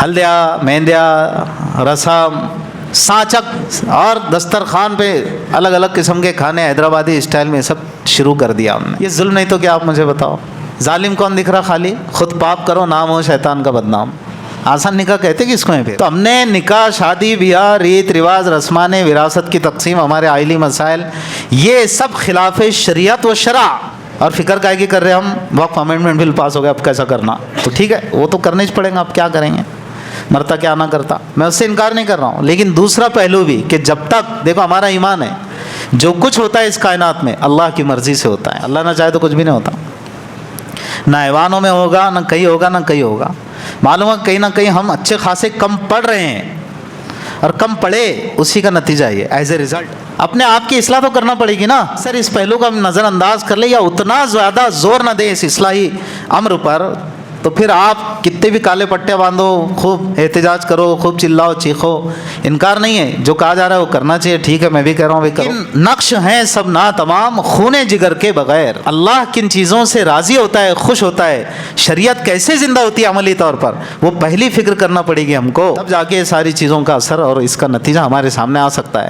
हल्दिया मेहंदिया रसम सांचक और दस्तरखान पे अलग अलग किस्म के खाने हैदराबादी स्टाइल में सब शुरू कर दिया हमने। ये जुल्म नहीं तो क्या? आप मुझे बताओ। जालिम कौन दिख रहा? खाली खुद पाप करो, नाम हो शैतान का बदनाम। आसान निकाह कहते किसको है फिर? तो हमने निकाह, शादी ब्याह, रीत रिवाज, रस्माने, विरासत की तकसीम, हमारे आइली मसाइल, ये सब खिलाफ शरीयत व शरा। और फिक्र काहे की कर रहे हैं हम? वक्फ अमेंडमेंट बिल पास हो गया, अब कैसा करना? तो ठीक है, वो तो करने ही पड़ेगा, अब क्या करेंगे, मरता क्या ना करता। मैं उससे इनकार नहीं कर रहा हूँ, लेकिन दूसरा पहलू भी कि जब तक देखो हमारा ईमान है जो कुछ होता है इस कायनात में अल्लाह की मर्ज़ी से होता है। अल्लाह ना चाहे तो कुछ भी नहीं होता। ना ऐवानों में होगा, ना कहीं होगा, ना कहीं होगा। मालूम है कहीं ना कहीं हम अच्छे खासे कम पढ़ रहे हैं, और कम पढ़े उसी का नतीजा ये एज ए रिज़ल्ट। अपने आप की इस्लाह तो करना पड़ेगी ना। सर इस पहलू का नज़रअंदाज कर ले या उतना ज़्यादा ज़ोर ना दे इस इस्लाही अम्र पर, तो फिर आप कितने भी काले पट्टे बांधो, खूब एहतजाज करो, खूब चिल्लाओ चीखो, इनकार नहीं है, जो कहा जा रहा है वो करना चाहिए। ठीक है, मैं भी कह रहा हूँ भी करो। नक्श हैं सब ना तमाम खूने जिगर के बगैर। अल्लाह किन चीज़ों से राज़ी होता है, खुश होता है, शरीयत कैसे ज़िंदा होती है अमली तौर पर, वो पहली फ़िक्र करना पड़ेगी हमको, तब जाके सारी चीज़ों का असर और इसका नतीजा हमारे सामने आ सकता है।